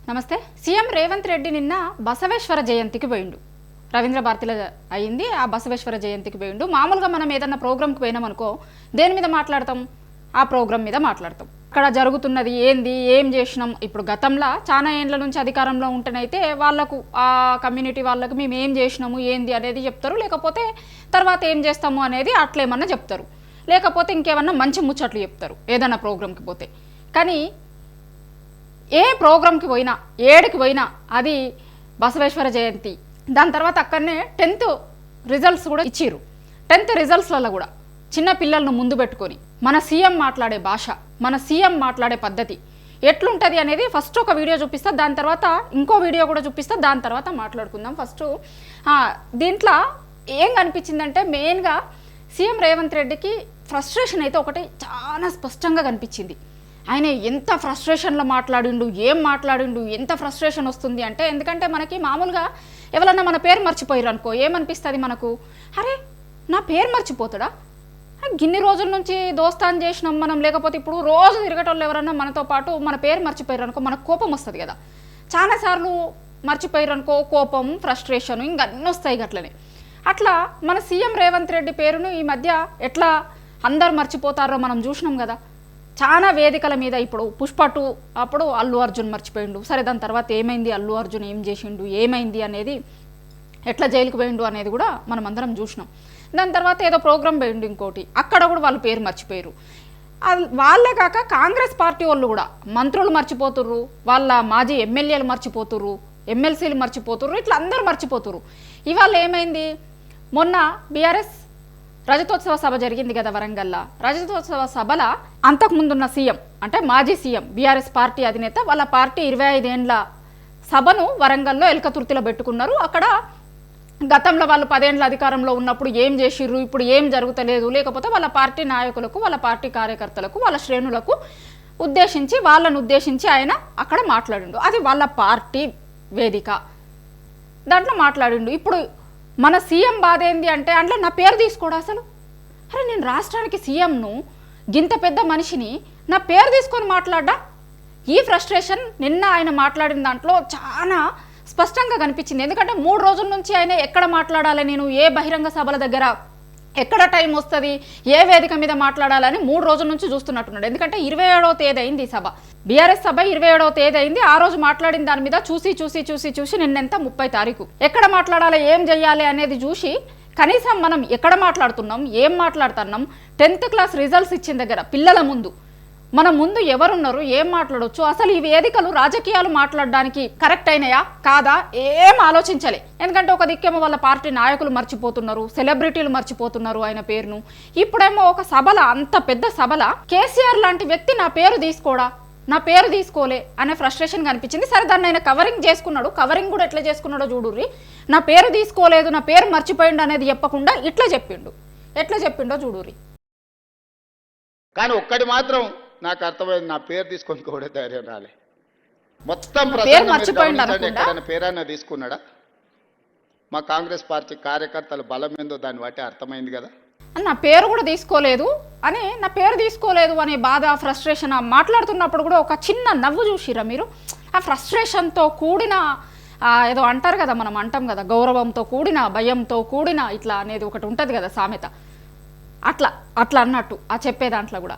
నమస్తే. సీఎం రేవంత్ రెడ్డి నిన్న బసవేశ్వర జయంతికి పోయిండు. రవీంద్ర భారతిలో అయింది. ఆ బసవేశ్వర జయంతికి పోయిండు. మామూలుగా మనం ఏదన్నా ప్రోగ్రామ్కి పోయినామనుకో దేని మీద మాట్లాడతాం? ఆ ప్రోగ్రామ్ మీద మాట్లాడతాం. అక్కడ జరుగుతున్నది ఏంది, ఏం చేసినాం. ఇప్పుడు గతంలో చాలా ఏండ్ల నుంచి అధికారంలో ఉంటేనైతే వాళ్ళకు ఆ కమ్యూనిటీ వాళ్ళకు మేము ఏం చేసినాము ఏంది అనేది చెప్తారు, లేకపోతే తర్వాత ఏం చేస్తాము అనేది అట్లేమన్నా చెప్తారు, లేకపోతే ఇంకేమన్నా మంచి ముచ్చట్లు చెప్తారు ఏదన్నా ప్రోగ్రామ్కి పోతే. కానీ ఏ ప్రోగ్రామ్కి పోయినా ఏడికి పోయినా అది బసవేశ్వర జయంతి. దాని తర్వాత అక్కడనే 10th రిజల్ట్స్ కూడా ఇచ్చిర్రు. 10th రిజల్ట్స్లలో కూడా చిన్న పిల్లలను ముందు పెట్టుకొని మన సీఎం మాట్లాడే భాష, మన సీఎం మాట్లాడే పద్ధతి ఎట్లుంటుంది అనేది ఫస్ట్ ఒక వీడియో చూపిస్తా, దాని తర్వాత ఇంకో వీడియో కూడా చూపిస్తా, దాని తర్వాత మాట్లాడుకుందాం. ఫస్ట్ దీంట్లో ఏం కనిపించిందంటే మెయిన్గా సీఎం రేవంత్ రెడ్డికి ఫ్రస్ట్రేషన్ అయితే ఒకటి చాలా స్పష్టంగా కనిపించింది. ఆయన ఎంత ఫ్రస్ట్రేషన్లో మాట్లాడిండు, ఏం మాట్లాడిండు, ఎంత ఫ్రస్ట్రేషన్ వస్తుంది అంటే, ఎందుకంటే మనకి మామూలుగా ఎవరన్నా మన పేరు మర్చిపోయారు అనుకో ఏమనిపిస్తుంది మనకు, అరే నా పేరు మర్చిపోతాడా, గిన్ని రోజుల నుంచి దోస్తాన్ చేసినాం మనం, లేకపోతే ఇప్పుడు రోజు తిరగటోళ్ళు ఎవరన్నా మనతో పాటు మన పేరు మర్చిపోయారు అనుకో మనకు కోపం వస్తుంది కదా. చాలాసార్లు మర్చిపోయారు అనుకో కోపం, ఫ్రస్ట్రేషన్ ఇంకా అన్నీ వస్తాయి అట్లనే. అట్లా మన సీఎం రేవంత్ రెడ్డి పేరును ఈ మధ్య ఎట్లా అందరు మర్చిపోతారో మనం చూసినాం కదా. చాలా వేదికల మీద ఇప్పుడు పుష్ప 2 అప్పుడు అల్లు అర్జున్ మర్చిపోయిండు. సరే దాని తర్వాత ఏమైంది, అల్లు అర్జున్ ఏం చేసిండు, ఏమైంది అనేది, ఎట్లా జైలుకు పోయిండు అనేది కూడా మనం అందరం చూసినాం. దాని తర్వాత ఏదో ప్రోగ్రామ్ పోయిండు ఇంకోటి, అక్కడ కూడా వాళ్ళ పేరు మర్చిపోయారు. వాళ్ళే కాక కాంగ్రెస్ పార్టీ వాళ్ళు కూడా మంత్రులు మర్చిపోతుర్రు, వాళ్ళ మాజీ ఎమ్మెల్యేలు మర్చిపోతుర్రు, ఎమ్మెల్సీలు మర్చిపోతుర్రు, ఇట్లా అందరూ మర్చిపోతుర్రు. ఇవాళ ఏమైంది, మొన్న బీఆర్ఎస్ రజతోత్సవ సభ జరిగింది కదా వరంగల్లో. రజతోత్సవ సభల అంతకుముందున్న సీఎం అంటే మాజీ సీఎం బీఆర్ఎస్ పార్టీ అధినేత వాళ్ళ పార్టీ 25 ఏండ్ల సభను వరంగల్లో ఎల్కతుర్తిలో పెట్టుకున్నారు. అక్కడ గతంలో వాళ్ళు 10 ఏండ్ల అధికారంలో ఉన్నప్పుడు ఏం చేసిర్రు, ఇప్పుడు ఏం జరుగుతలేదు, లేకపోతే వాళ్ళ పార్టీ నాయకులకు, వాళ్ళ పార్టీ కార్యకర్తలకు, వాళ్ళ శ్రేణులకు వాళ్ళను ఉద్దేశించి ఆయన అక్కడ మాట్లాడిండు. అది వాళ్ళ పార్టీ వేదిక, దాంట్లో మాట్లాడిండు. ఇప్పుడు మన సీఎం బాధ ఏంది అంటే అందులో నా పేరు తీసుకోడా అసలు. అరే నేను రాష్ట్రానికి సీఎంను, గింత పెద్ద మనిషిని నా పేరు తీసుకొని మాట్లాడ్డా. ఈ ఫ్రస్ట్రేషన్ నిన్న ఆయన మాట్లాడిన దాంట్లో చాలా స్పష్టంగా కనిపించింది. ఎందుకంటే 3 రోజుల నుంచి ఆయన ఎక్కడ మాట్లాడాలి, నేను ఏ బహిరంగ సభల దగ్గర ఎక్కడ టైం వస్తుంది, ఏ వేదిక మీద మాట్లాడాలని 3 రోజుల నుంచి చూస్తున్నట్టున్నాడు. ఎందుకంటే 27వ తేదీ అయింది ఈ సభ, బీఆర్ఎస్ సభ 27వ తేదీ అయింది. ఆ రోజు మాట్లాడిన దాని మీద చూసి నిన్నెంత 30 తారీఖు ఎక్కడ మాట్లాడాలి, ఏం చెయ్యాలి అనేది చూసి కనీసం మనం ఎక్కడ మాట్లాడుతున్నాం, ఏం మాట్లాడుతున్నాం, 10th క్లాస్ రిజల్ట్స్ ఇచ్చిన దగ్గర పిల్లల ముందు మన ముందు ఎవరున్నారు, ఏం మాట్లాడవచ్చు, అసలు ఈ వేదికలు రాజకీయాలు మాట్లాడడానికి కరెక్ట్ అయినాయా కాదా ఏం ఆలోచించలే. ఎందుకంటే ఒక దిక్కేమో వాళ్ళ పార్టీ నాయకులు మర్చిపోతున్నారు, సెలబ్రిటీలు మర్చిపోతున్నారు ఆయన పేరును. ఇప్పుడేమో ఒక సభల, అంత పెద్ద సభల కేసీఆర్ లాంటి వ్యక్తి నా పేరు తీసుకోడా, నా పేరు తీసుకోలే అనే ఫ్రస్ట్రేషన్ కనిపించింది. సరే దాన్ని ఆయన కవరింగ్ చేసుకున్నాడు. కవరింగ్ కూడా ఎట్లా చేసుకున్నాడో చూడుర్రి. నా పేరు తీసుకోలేదు, నా పేరు మర్చిపోయిండు అనేది చెప్పకుండా ఇట్లా చెప్పిండు. ఎట్లా చెప్పిండో చూడుర్రి. కానీ ఒక్కటి మాత్రం నాకు అర్థమైంది, నా పేరు తీసుకొని కూడా ధైర్యం రాలే. మొత్తం ఎక్కడైనా పేరైనా తీసుకున్నాడా? మా కాంగ్రెస్ పార్టీ కార్యకర్తల బలం ఏందో దాన్ని బట్టి అర్థమైంది కదా. నా పేరు కూడా తీసుకోలేదు అని, నా పేరు తీసుకోలేదు అనే బాధ, ఫ్రస్ట్రేషన్ మాట్లాడుతున్నప్పుడు కూడా ఒక చిన్న నవ్వు చూసిరా మీరు. ఆ ఫ్రస్ట్రేషన్తో కూడిన ఏదో అంటారు కదా, మనం అంటాం కదా, గౌరవంతో కూడిన, భయంతో కూడిన ఇట్లా అనేది ఒకటి ఉంటుంది కదా సామెత, అట్లా అన్నట్టు ఆ చెప్పే దాంట్లో కూడా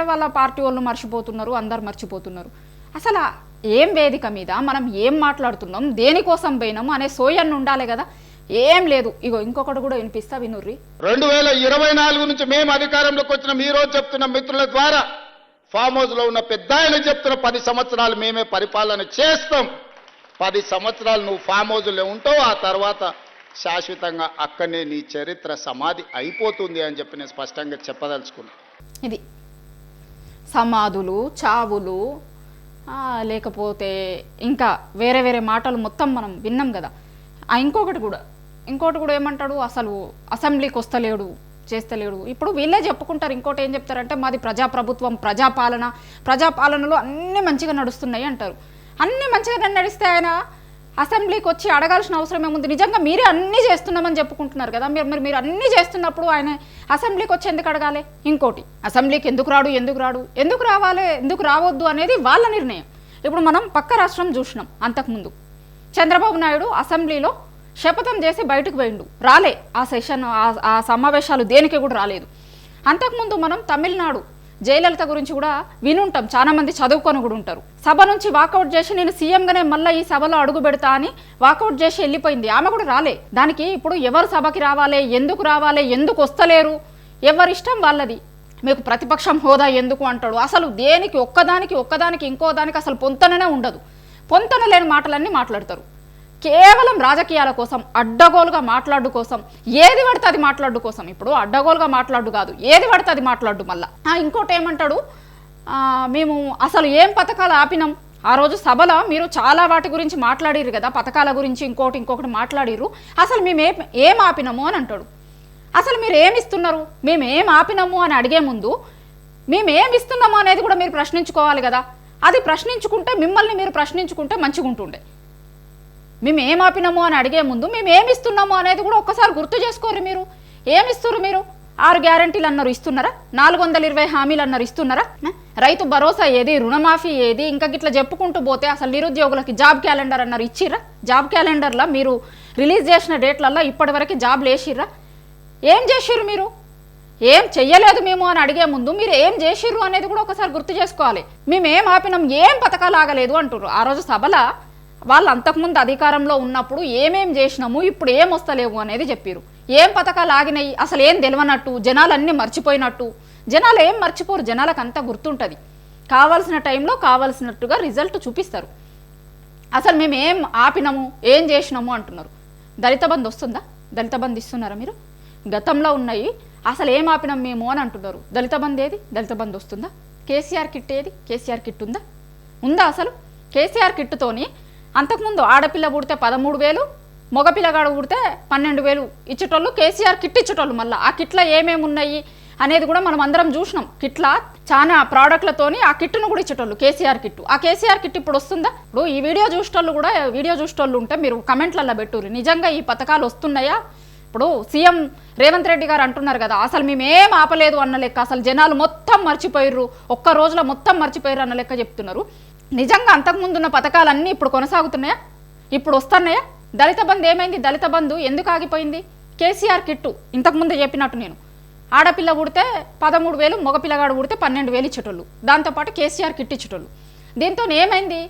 వాళ్ళ పార్టీ వాళ్ళు మర్చిపోతున్నారు, అందరు మర్చిపోతున్నారు. అసలు ఏం వేదిక మీద మనం ఏం మాట్లాడుతున్నాం, దేనికోసం పోయినాము అనే సోయన్ ఉండాలి కదా. ఏం లేదు. ఇగో ఇంకొకటి కూడా వినిపిస్తా వినుర్రి. 2024 నుంచి మేము అధికారంలోకి వచ్చిన ఈ రోజు చెప్తున్న మిత్రుల ద్వారా ఫామ్ హౌస్ లో ఉన్న పెద్ద ఆయన చెప్తున్న 10 సంవత్సరాలు మేమే పరిపాలన చేస్తాం, 10 సంవత్సరాలు నువ్వు ఫామ్ హౌస్లో ఉంటావు, ఆ తర్వాత శాశ్వతంగా అక్కడనే నీ చరిత్ర సమాధి అయిపోతుంది అని చెప్పి నేను స్పష్టంగా చెప్పదలుచుకున్నా. ఇది సమాధులు, చావులు, లేకపోతే ఇంకా వేరే వేరే మాటలు మొత్తం మనం విన్నాం కదా. ఇంకొకటి కూడా ఏమంటాడు, అసలు అసెంబ్లీకి వస్తలేడు, చేస్తలేడు. ఇప్పుడు వీళ్ళే చెప్పుకుంటారు. ఇంకోటి ఏం చెప్తారంటే మాది ప్రజాప్రభుత్వం, ప్రజాపాలనలో అన్నీ మంచిగా నడుస్తున్నాయి అంటారు. అన్నీ మంచిగా నడిస్తే ఆయన అసెంబ్లీకి వచ్చి అడగాల్సిన అవసరం ఏముంది? నిజంగా మీరే అన్నీ చేస్తున్నామని చెప్పుకుంటున్నారు కదా. మీరు అన్నీ చేస్తున్నప్పుడు ఆయన అసెంబ్లీకి వచ్చి ఎందుకు అడగాలి? ఇంకోటి, అసెంబ్లీకి ఎందుకు రావాలి, ఎందుకు రావద్దు అనేది వాళ్ళ నిర్ణయం. ఇప్పుడు మనం పక్క రాష్ట్రం చూసినాం. అంతకుముందు చంద్రబాబు నాయుడు అసెంబ్లీలో శపథం చేసి బయటకు పోయిండు, రాలే ఆ సెషన్, ఆ సమావేశాలు దేనికి కూడా రాలేదు. అంతకుముందు మనం తమిళనాడు జయలలిత గురించి కూడా వినుంటాం, చాలా మంది చదువుకొని కూడా ఉంటారు. సభ నుంచి వాకౌట్ చేసి నేను సీఎంగానే మళ్ళీ ఈ సభలో అడుగు పెడతా అని వాకౌట్ చేసి వెళ్ళిపోయింది. ఆమె కూడా రాలే. దానికి ఇప్పుడు ఎవరు సభకి రావాలి, ఎందుకు వస్తలేరు, ఎవరిష్టం వాళ్ళది. మీకు ప్రతిపక్షం హోదా ఎందుకు అంటాడు. అసలు దేనికి ఒక్కదానికి ఇంకో దానికి అసలు పొంతననే ఉండదు. పొంతన లేని మాటలన్నీ మాట్లాడతారు. కేవలం రాజకీయాల కోసం, అడ్డగోలుగా మాట్లాడు కోసం, ఏది పడితే అది మాట్లాడు కోసం. ఇప్పుడు అడ్డగోలుగా మాట్లాడు కాదు, ఏది పడితే అది మాట్లాడు. మళ్ళా ఇంకోటి ఏమంటాడు, మేము అసలు ఏం పథకాలు ఆపినాం. ఆ రోజు సభలో మీరు చాలా వాటి గురించి మాట్లాడిరు కదా, పథకాల గురించి ఇంకొకటి మాట్లాడిరు. అసలు మేము ఏం ఆపినాము అని అంటాడు. అసలు మీరు ఏమి ఇస్తున్నారు, మేము ఏం ఆపినాము అని అడిగే ముందు మేము ఏమి ఇస్తున్నాము అనేది కూడా మీరు ప్రశ్నించుకోవాలి కదా. అది ప్రశ్నించుకుంటే, మిమ్మల్ని మీరు ప్రశ్నించుకుంటే మంచిగా ఉంటుండే. మేము ఏం ఆపినాము అని అడిగే ముందు మేము ఏమి ఇస్తున్నాము అనేది కూడా ఒక్కసారి గుర్తు చేసుకోరు. మీరు ఏమి ఇస్తున్నారు? మీరు 6 గ్యారంటీలు అన్నారు, ఇస్తున్నారా? 420 హామీలు అన్నారు, ఇస్తున్నారా? రైతు భరోసా ఏది, రుణమాఫీ ఏది, ఇంకా గిట్లా చెప్పుకుంటూ పోతే అసలు నిరుద్యోగులకి జాబ్ క్యాలెండర్ అన్నారు, ఇచ్చిర్రా? జాబ్ క్యాలెండర్లో మీరు రిలీజ్ చేసిన డేట్లలో ఇప్పటి వరకు జాబ్లు వేసిర్రా? ఏం చేసిర్రు? మీరు ఏం చెయ్యలేదు మేము అని అడిగే ముందు మీరు ఏం చేసిర్రు అనేది కూడా ఒకసారి గుర్తు చేసుకోవాలి. మేము ఏం ఆపినాం, ఏం పథకాలు ఆగలేదు అంటున్నారు. ఆ రోజు సభలో వాళ్ళు అంతకుముందు అధికారంలో ఉన్నప్పుడు ఏమేం చేసినాము, ఇప్పుడు ఏం వస్తలేవు అనేది చెప్పారు. ఏం పథకాలు ఆగినాయి, అసలు ఏం తెలియనట్టు, జనాలన్నీ మర్చిపోయినట్టు. జనాలు ఏం మర్చిపోరు, జనాలకు అంతా గుర్తుంటుంది. కావాల్సిన టైంలో కావాల్సినట్టుగా రిజల్ట్ చూపిస్తారు. అసలు మేము ఏం ఆపినాము, ఏం చేసినాము అంటున్నారు. దళిత బంధు వస్తుందా? దళిత బంధు ఇస్తున్నారా మీరు? గతంలో ఉన్నాయి, అసలు ఏం ఆపినాం మేము అని అంటున్నారు. దళిత బంధు ఏది? దళిత బంధు వస్తుందా? కేసీఆర్ కిట్ ఏది? కేసీఆర్ కిట్ ఉందా అసలు? కేసీఆర్ కిట్టుతోని అంతకుముందు ఆడపిల్ల పుడితే 13,000, మగపిల్లగాడు పుడితే 12,000 ఇచ్చేటోళ్ళు. కేసీఆర్ కిట్ ఇచ్చేటోళ్ళు. మళ్ళీ ఆ కిట్లో ఏమేమి ఉన్నాయి అనేది కూడా మనం అందరం చూసినాం. కిట్లా చాలా ప్రోడక్ట్లతోని ఆ కిట్ను కూడా ఇచ్చేటోళ్ళు, కేసీఆర్ కిట్. ఆ కేసీఆర్ కిట్ ఇప్పుడు వస్తుందా? ఇప్పుడు ఈ వీడియో చూసేటోళ్ళు ఉంటే మీరు కమెంట్లలో పెట్టుర్రి, నిజంగా ఈ పథకాలు వస్తున్నాయా? ఇప్పుడు సీఎం రేవంత్ రెడ్డి గారు అంటున్నారు కదా, అసలు మేమేం ఆపలేదు అన్న లెక్క, అసలు జనాలు మొత్తం మర్చిపోయిర్రు, ఒక్క రోజులో మొత్తం మర్చిపోయారు అన్న లెక్క చెప్తున్నారు. నిజంగా అంతకుముందు ఉన్న పథకాలన్నీ ఇప్పుడు కొనసాగుతున్నాయా? ఇప్పుడు వస్తున్నాయా? దళిత బంధు ఏమైంది? దళిత బంధు ఎందుకు ఆగిపోయింది? కేసీఆర్ కిట్టు ఇంతకుముందు చెప్పినట్టు నేను ఆడపిల్ల పుడితే 13,000, మగపిల్లగాడు పుడితే 12,000 ఇచ్చేటోళ్ళు. దాంతోపాటు కేసీఆర్ కిట్ ఇచ్చేటోళ్ళు. దీంతో ఏమైంది?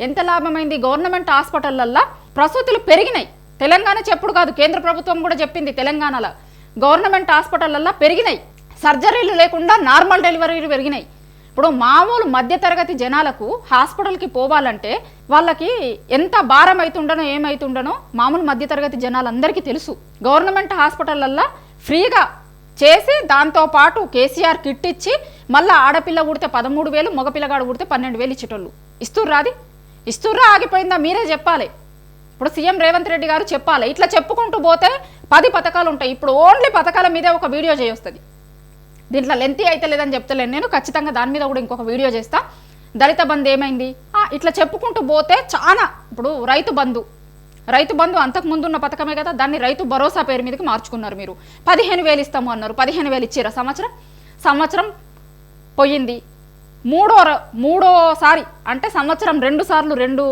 ఎంత లాభమైంది? గవర్నమెంట్ హాస్పిటళ్ళల్లో ప్రసూతులు పెరిగినాయి. తెలంగాణ చెప్పుడు కాదు, కేంద్ర ప్రభుత్వం కూడా చెప్పింది. తెలంగాణలో గవర్నమెంట్ హాస్పిటళ్ళల్లో పెరిగినాయి. సర్జరీలు లేకుండా నార్మల్ డెలివరీలు పెరిగినాయి. ఇప్పుడు మామూలు మధ్యతరగతి జనాలకు హాస్పిటల్కి పోవాలంటే వాళ్ళకి ఎంత భారం అవుతుండనో ఏమవుతుండనో మామూలు మధ్యతరగతి జనాలందరికీ తెలుసు. గవర్నమెంట్ హాస్పిటళ్ళల్లో ఫ్రీగా చేసి దాంతోపాటు కేసీఆర్ కిట్ ఇచ్చి మళ్ళీ ఆడపిల్ల పుడితే 13,000, మగపిల్లగాడు పుడితే 12,000 ఇచ్చేటోళ్ళు. ఇస్తుర్రా ఆగిపోయిందా? మీరే చెప్పాలి. ఇప్పుడు సీఎం రేవంత్ రెడ్డి గారు చెప్పాలి. ఇట్లా చెప్పుకుంటూ పోతే 10 పథకాలు ఉంటాయి. ఇప్పుడు ఓన్లీ పథకాల మీదే ఒక వీడియో చేయొస్తుంది. దీంట్లో లెంతీ అయితే లేదని చెప్తలేను నేను, ఖచ్చితంగా దాని మీద కూడా ఇంకొక వీడియో చేస్తా. దళిత బంధు ఏమైంది, ఇట్లా చెప్పుకుంటూ పోతే చాలా. ఇప్పుడు రైతు బంధు అంతకు ముందు ఉన్న పథకమే కదా, దాన్ని రైతు భరోసా పేరు మీదకి మార్చుకున్నారు. మీరు 15,000 ఇస్తాము అన్నారు, 15,000 ఇచ్చారా? సంవత్సరం పోయింది. మూడోసారి అంటే సంవత్సరం 2 సార్లు 2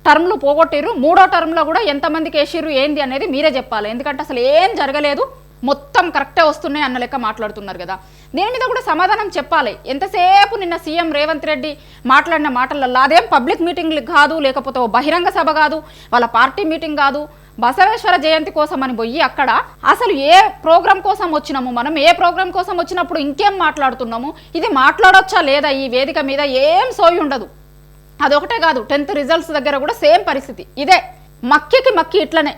టర్మ్లు పోగొట్టిర్రు. 3వ టర్మ్లో కూడా ఎంతమందికి వేసిర్రు ఏంది అనేది మీరే చెప్పాలి. ఎందుకంటే అసలు ఏం జరగలేదు, మొత్తం కరెక్టే వస్తున్నాయి అన్న లెక్క మాట్లాడుతున్నారు కదా. దీని మీద కూడా సమాధానం చెప్పాలి. ఎంతసేపు నిన్న సీఎం రేవంత్ రెడ్డి మాట్లాడిన మాటలలో అదేం పబ్లిక్ మీటింగ్లు కాదు, లేకపోతే బహిరంగ సభ కాదు, వాళ్ళ పార్టీ మీటింగ్ కాదు, బసవేశ్వర జయంతి కోసం అని పోయి అక్కడ అసలు ఏ ప్రోగ్రాం కోసం వచ్చినాము, మనం ఏ ప్రోగ్రాం కోసం వచ్చినప్పుడు ఇంకేం మాట్లాడుతున్నాము, ఇది మాట్లాడొచ్చా లేదా ఈ వేదిక మీద, ఏం సోయి ఉండదు. అదొకటే కాదు, 10th రిజల్ట్స్ దగ్గర కూడా సేమ్ పరిస్థితి ఇదే. మక్కి ఇట్లనే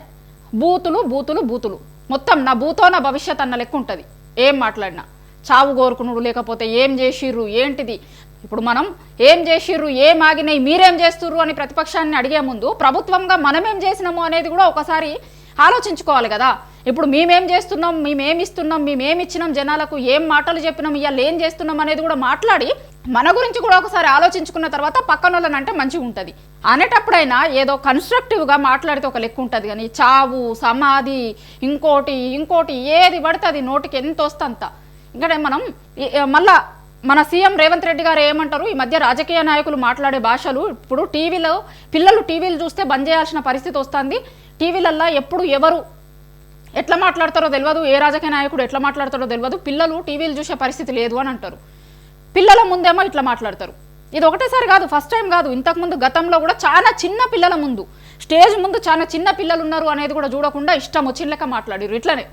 బూతులు మొత్తం నా భూతో నా భవిష్యత్ అన్న లెక్క ఉంటుంది. ఏం మాట్లాడినా చావు కోరుకునుడు, లేకపోతే ఏం చేసిర్రు ఏంటిది. ఇప్పుడు మనం ఏం చేసిర్రు, ఏం ఆగినాయి, మీరేం చేస్తుర్రు అని ప్రతిపక్షాన్ని అడిగే ముందు ప్రభుత్వంగా మనమేం చేసినాము అనేది కూడా ఒకసారి ఆలోచించుకోవాలి కదా. ఇప్పుడు మేమేం చేస్తున్నాం, మేమేమి ఇచ్చినాం జనాలకు, ఏం మాటలు చెప్పినాం, ఇవాళ ఏం చేస్తున్నాం అనేది కూడా మాట్లాడి మన గురించి కూడా ఒకసారి ఆలోచించుకున్న తర్వాత పక్కన వాళ్ళని అంటే మంచిగా ఉంటుంది. అనేటప్పుడైనా ఏదో కన్స్ట్రక్టివ్గా మాట్లాడితే ఒక లెక్క ఉంటుంది, కానీ చావు సమాధి ఇంకోటి ఏది పడితే అది నోటికి ఎంత వస్తే అంత. ఇంకా మనం మళ్ళా మన సీఎం రేవంత్ రెడ్డి గారు ఏమంటారు, ఈ మధ్య రాజకీయ నాయకులు మాట్లాడే భాషలు ఇప్పుడు టీవీలో పిల్లలు టీవీలు చూస్తే బంద్ చేయాల్సిన పరిస్థితి వస్తుంది. టీవీలల్లో ఎప్పుడు ఎవరు ఎట్లా మాట్లాడతారో తెలియదు, ఏ రాజకీయ నాయకుడు ఎట్లా మాట్లాడతారో తెలియదు, పిల్లలు టీవీలు చూసే పరిస్థితి లేదు అని అంటారు. పిల్లల ముందేమో ఇట్లా మాట్లాడతారు. ఇది ఒకటేసారి కాదు, ఫస్ట్ టైం కాదు. ఇంతకుముందు గతంలో కూడా చాలా చిన్న పిల్లల ముందు, స్టేజ్ ముందు చాలా చిన్న పిల్లలు ఉన్నారు అనేది కూడా చూడకుండా ఇష్టం వచ్చిన లెక్క మాట్లాడారు. ఇట్లనే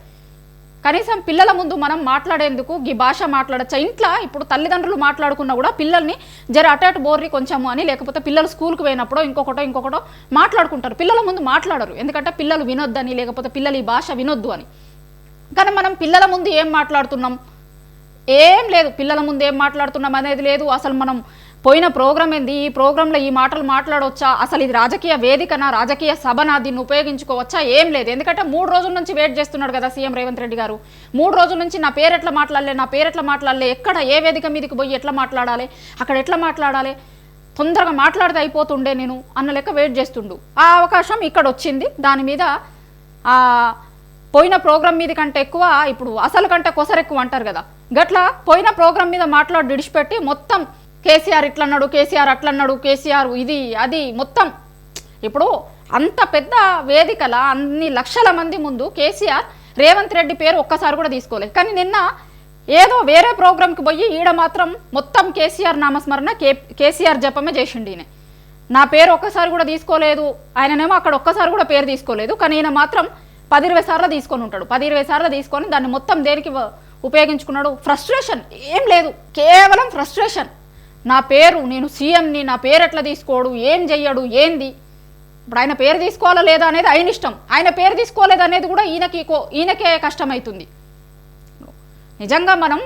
కనీసం పిల్లల ముందు మనం మాట్లాడేందుకు ఈ భాష మాట్లాడచ్చా? ఇంట్లో ఇప్పుడు తల్లిదండ్రులు మాట్లాడుకున్నా కూడా పిల్లల్ని జర అటు బోర్రి కొంచెము అని, లేకపోతే పిల్లలు స్కూల్కి పోయినప్పుడు ఇంకొకటో మాట్లాడుకుంటారు. పిల్లల ముందు మాట్లాడరు, ఎందుకంటే పిల్లలు వినొద్దని, లేకపోతే పిల్లలు ఈ భాష వినొద్దు అని. కానీ మనం పిల్లల ముందు ఏం మాట్లాడుతున్నాం? ఏం లేదు. పిల్లల ముందు ఏం మాట్లాడుతున్నాం అనేది లేదు. అసలు మనం పోయిన ప్రోగ్రాం ఏంది, ఈ ప్రోగ్రాంలో ఈ మాటలు మాట్లాడవచ్చా, అసలు ఇది రాజకీయ వేదికనా, రాజకీయ సభనా, దీన్ని ఉపయోగించుకోవచ్చా, ఏం లేదు. ఎందుకంటే 3 రోజుల నుంచి వెయిట్ చేస్తున్నాడు కదా సీఎం రేవంత్ రెడ్డి గారు. 3 రోజుల నుంచి నా పేరు ఎట్లా మాట్లాడలే, ఎక్కడ ఏ వేదిక మీదకి పోయి ఎట్లా మాట్లాడాలి, అక్కడ ఎట్లా మాట్లాడాలి, తొందరగా మాట్లాడితే అయిపోతుండే నేను అన్న లెక్క వెయిట్ చేస్తుండు. ఆ అవకాశం ఇక్కడ వచ్చింది. దాని మీద పోయిన ప్రోగ్రాం మీద కంటే ఎక్కువ, ఇప్పుడు అసలు కంటే కొసరెక్కువ అంటారు కదా, గట్లా పోయిన ప్రోగ్రాం మీద మాట్లాడి విడిచిపెట్టి మొత్తం కేసీఆర్ ఇట్లన్నాడు, కేసీఆర్ అట్లన్నాడు, కేసీఆర్ ఇది అది మొత్తం. ఇప్పుడు అంత పెద్ద వేదికల అన్ని లక్షల మంది ముందు కేసీఆర్ రేవంత్ రెడ్డి పేరు ఒక్కసారి కూడా తీసుకోలేదు. కానీ నిన్న ఏదో వేరే ప్రోగ్రాంకి పోయి ఈడ మాత్రం మొత్తం కేసీఆర్ నామస్మరణ, కేసీఆర్ జపమే చేసిండు. ఈయన నా పేరు ఒక్కసారి కూడా తీసుకోలేదు, ఆయననేమో అక్కడ ఒక్కసారి కూడా పేరు తీసుకోలేదు. కానీ ఈయన మాత్రం 10-20 సార్లు తీసుకొని ఉంటాడు. 10-20 సార్లు తీసుకొని దాన్ని మొత్తం దేనికి ఉపయోగించుకున్నాడు? ఫ్రస్ట్రేషన్. ఏం లేదు, కేవలం ఫ్రస్ట్రేషన్. నా పేరు, నేను సీఎంని, నా పేరు ఎట్లా తీసుకోడు, ఏం చెయ్యడు, ఏంది. ఇప్పుడు ఆయన పేరు తీసుకోవాలా లేదా అనేది ఆయన ఇష్టం. ఆయన పేరు తీసుకోలేదు అనేది కూడా ఈయనకే కష్టమవుతుంది. నిజంగా మనం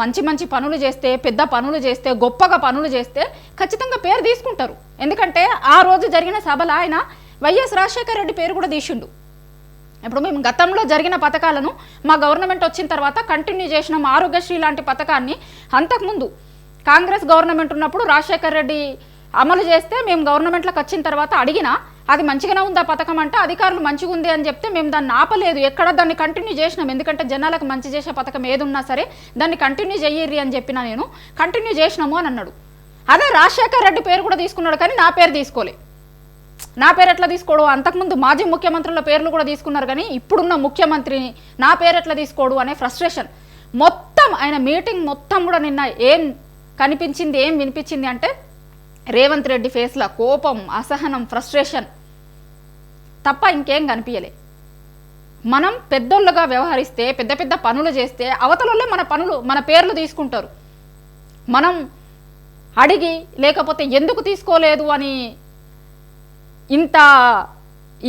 మంచి పనులు చేస్తే, పెద్ద పనులు చేస్తే, గొప్పగా పనులు చేస్తే ఖచ్చితంగా పేరు తీసుకుంటారు. ఎందుకంటే ఆ రోజు జరిగిన సభలో ఆయన వైఎస్ రాజశేఖర రెడ్డి పేరు కూడా తీసిండు. ఇప్పుడు మేము గతంలో జరిగిన పథకాలను మా గవర్నమెంట్ వచ్చిన తర్వాత కంటిన్యూ చేసినాం. ఆరోగ్యశ్రీ లాంటి పథకాన్ని అంతకుముందు కాంగ్రెస్ గవర్నమెంట్ ఉన్నప్పుడు రాజశేఖర రెడ్డి అమలు చేస్తే మేము గవర్నమెంట్లోకి వచ్చిన తర్వాత అడిగినా అది మంచిగానే ఉంది ఆ పథకం అంటే, అధికారులు మంచిగా ఉంది అని చెప్తే మేము దాన్ని ఆపలేదు, ఎక్కడ దాన్ని కంటిన్యూ చేసినాం. ఎందుకంటే జనాలకు మంచి చేసే పథకం ఏది ఉన్నా సరే దాన్ని కంటిన్యూ చెయ్యర్రి అని చెప్పినా నేను, కంటిన్యూ చేసినాము అని అన్నాడు. అదే రాజశేఖర రెడ్డి పేరు కూడా తీసుకున్నాడు, కానీ నా పేరు తీసుకోలే. నా పేరు ఎట్లా తీసుకోడు? అంతకుముందు మాజీ ముఖ్యమంత్రుల పేర్లు కూడా తీసుకున్నారు, కానీ ఇప్పుడున్న ముఖ్యమంత్రిని నా పేరు ఎట్లా తీసుకోడు అనే ఫ్రస్ట్రేషన్ మొత్తం. ఆయన మీటింగ్ మొత్తం కూడా నిన్న ఏం కనిపించింది, ఏం వినిపించింది అంటే రేవంత్ రెడ్డి ఫేస్లో కోపం, అసహనం, ఫ్రస్ట్రేషన్ తప్ప ఇంకేం కనిపించలే. మనం పెద్దోళ్ళుగా వ్యవహరిస్తే, పెద్ద పనులు చేస్తే అవతలే మన పేర్లు తీసుకుంటారు. మనం అడిగి లేకపోతే ఎందుకు తీసుకోలేదు అని ఇంత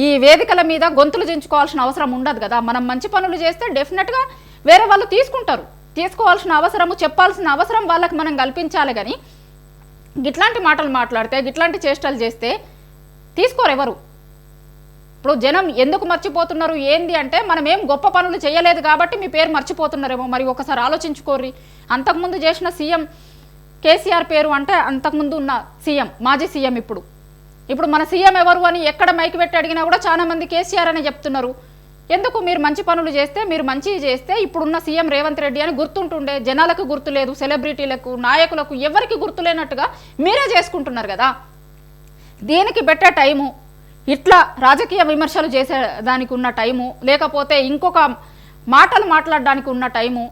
ఈ వేదికల మీద గొంతులు దించుకోవాల్సిన అవసరం ఉండదు కదా. మనం మంచి పనులు చేస్తే డెఫినెట్గా వేరే వాళ్ళు తీసుకుంటారు. తీసుకోవాల్సిన అవసరము, చెప్పాల్సిన అవసరం వాళ్ళకి మనం కల్పించాలి. కానీ గిట్లాంటి మాటలు మాట్లాడితే, గిట్లాంటి చేష్టలు చేస్తే తీసుకోరు ఎవరు. ఇప్పుడు జనం ఎందుకు మర్చిపోతున్నారు ఏంది అంటే, మనం ఏం గొప్ప పనులు చేయలేదు కాబట్టి మీ పేరు మర్చిపోతున్నారేమో. మరి ఒకసారి ఆలోచించుకోర్రి. అంతకుముందు చేసిన సీఎం కేసీఆర్ పేరు అంటే అంతకుముందు ఉన్న సీఎం, మాజీ సీఎం. ఇప్పుడు మన సీఎం ఎవరు అని ఎక్కడ మైకి పెట్టి అడిగినా కూడా చాలా మంది కేసీఆర్ అని చెప్తున్నారు. ఎందుకు? మీరు మంచి పనులు చేస్తే, మీరు మంచిగా చేస్తే ఇప్పుడున్న సీఎం రేవంత్ రెడ్డి అని గుర్తుంటుండే. జనాలకు గుర్తులేదు, సెలబ్రిటీలకు, నాయకులకు ఎవరికి గుర్తులేనట్టుగా మీరే చేసుకుంటున్నారు కదా. దీనికి పెట్టే టైము, ఇట్లా రాజకీయ విమర్శలు చేసేదానికి ఉన్న టైము, లేకపోతే ఇంకొక మాటలు మాట్లాడడానికి ఉన్న టైము,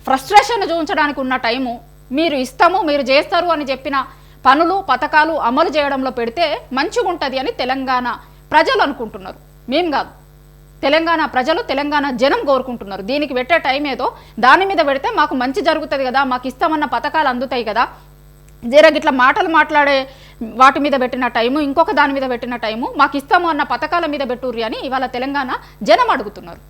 ఫ్రస్ట్రేషన్ చూపించడానికి ఉన్న టైము, మీరు ఇస్తాము, మీరు చేస్తారు అని చెప్పిన పనులు, పథకాలు అమలు చేయడంలో పెడితే మంచిగా ఉంటుంది అని తెలంగాణ ప్రజలు అనుకుంటున్నారు. మేం కాదు, తెలంగాణ ప్రజలు, తెలంగాణ జనం కోరుకుంటున్నారు. దీనికి పెట్టే టైం ఏదో దాని మీద పెడితే మాకు మంచి జరుగుతుంది కదా, మాకు ఇస్తామన్న పథకాలు అందుతాయి కదా. గిట్లా మాటలు మాట్లాడే వాటి మీద పెట్టిన టైము, ఇంకొక దాని మీద పెట్టిన టైము, మాకు ఇస్తాము అన్న పథకాల మీద పెట్టుర్రి అని ఇవాళ తెలంగాణ జనం అడుగుతున్నారు.